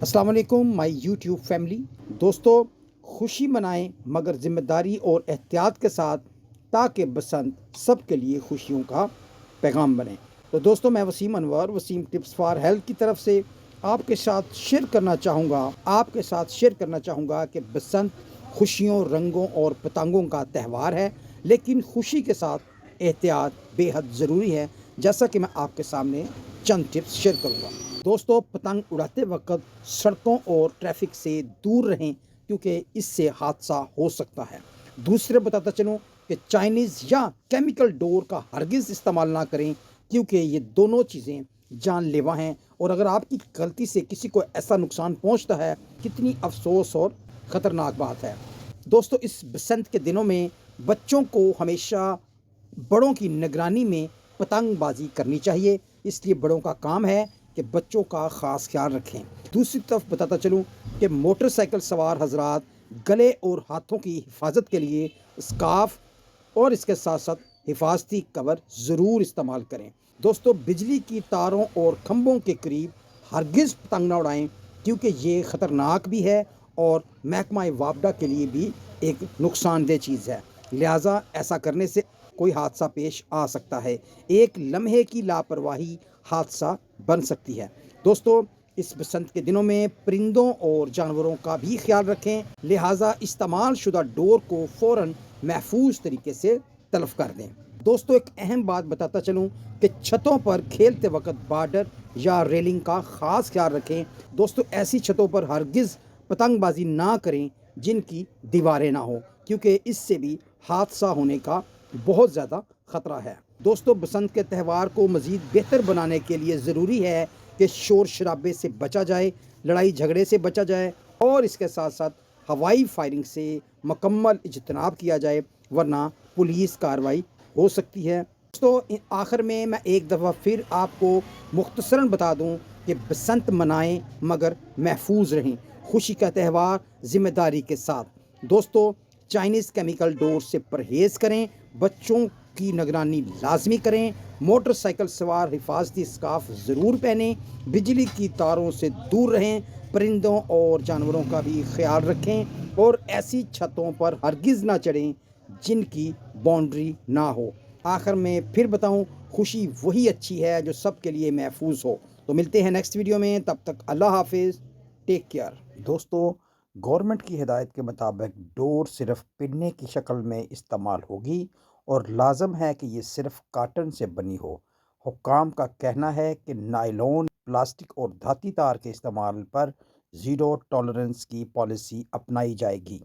السلام علیکم مائی YouTube family دوستو، خوشی منائیں مگر ذمہ داری اور احتیاط کے ساتھ تاکہ بسنت سب کے لیے خوشیوں کا پیغام بنے۔ تو دوستو، میں وسیم انور وسیم ٹپس فار ہیلتھ کی طرف سے آپ کے ساتھ شیئر کرنا چاہوں گا کہ بسنت خوشیوں، رنگوں اور پتنگوں کا تہوار ہے، لیکن خوشی کے ساتھ احتیاط بے حد ضروری ہے، جیسا کہ میں آپ کے سامنے چند ٹپس شیئر کروں گا۔ دوستو، پتنگ اڑاتے وقت سڑکوں اور ٹریفک سے دور رہیں، کیونکہ اس سے حادثہ ہو سکتا ہے۔ دوسرے بتاتا چلوں کہ چائنیز یا کیمیکل ڈور کا ہرگز استعمال نہ کریں، کیونکہ یہ دونوں چیزیں جان لیوا ہیں، اور اگر آپ کی غلطی سے کسی کو ایسا نقصان پہنچتا ہے، کتنی افسوس اور خطرناک بات ہے۔ دوستو، اس بسنت کے دنوں میں بچوں کو ہمیشہ بڑوں کی نگرانی میں پتنگ بازی کرنی چاہیے، اس لیے بڑوں کا کام ہے کہ بچوں کا خاص خیال رکھیں۔ دوسری طرف بتاتا چلوں کہ موٹر سائیکل سوار حضرات گلے اور ہاتھوں کی حفاظت کے لیے اسکارف اور اس کے ساتھ ساتھ حفاظتی کور ضرور استعمال کریں۔ دوستو، بجلی کی تاروں اور کھمبوں کے قریب ہرگز پتنگ نہ اڑائیں، کیونکہ یہ خطرناک بھی ہے اور محکمہ وابڈا کے لیے بھی ایک نقصان دہ چیز ہے، لہٰذا ایسا کرنے سے کوئی حادثہ پیش آ سکتا ہے۔ ایک لمحے کی لاپرواہی حادثہ بن سکتی ہے۔ دوستو، اس بسنت کے دنوں میں پرندوں اور جانوروں کا بھی خیال رکھیں، لہٰذا استعمال شدہ ڈور کو فوراً محفوظ طریقے سے تلف کر دیں۔ دوستو، ایک اہم بات بتاتا چلوں کہ چھتوں پر کھیلتے وقت بارڈر یا ریلنگ کا خاص خیال رکھیں۔ دوستو، ایسی چھتوں پر ہرگز پتنگ بازی نہ کریں جن کی دیواریں نہ ہوں، کیونکہ اس سے بھی حادثہ ہونے کا بہت زیادہ خطرہ ہے۔ دوستو، بسنت کے تہوار کو مزید بہتر بنانے کے لیے ضروری ہے کہ شور شرابے سے بچا جائے، لڑائی جھگڑے سے بچا جائے، اور اس کے ساتھ ساتھ ہوائی فائرنگ سے مکمل اجتناب کیا جائے، ورنہ پولیس کارروائی ہو سکتی ہے۔ دوستو، آخر میں ایک دفعہ پھر آپ کو مختصراً بتا دوں کہ بسنت منائیں مگر محفوظ رہیں، خوشی کا تہوار ذمہ داری کے ساتھ۔ دوستو، چائنیز کیمیکل ڈور سے پرہیز کریں، بچوں کی نگرانی لازمی کریں، موٹر سائیکل سوار حفاظتی اسکارف ضرور پہنیں، بجلی کی تاروں سے دور رہیں، پرندوں اور جانوروں کا بھی خیال رکھیں، اور ایسی چھتوں پر ہرگز نہ چڑھیں جن کی باؤنڈری نہ ہو۔ آخر میں پھر بتاؤں، خوشی وہی اچھی ہے جو سب کے لیے محفوظ ہو۔ تو ملتے ہیں نیکسٹ ویڈیو میں، تب تک اللہ حافظ، ٹیک کیئر۔ دوستو، گورنمنٹ کی ہدایت کے مطابق ڈور صرف پننے کی شکل میں استعمال ہوگی، اور لازم ہے کہ یہ صرف کاٹن سے بنی ہو۔ حکام کا کہنا ہے کہ نائلون، پلاسٹک اور دھاتی تار کے استعمال پر زیرو ٹالرنس کی پالیسی اپنائی جائے گی۔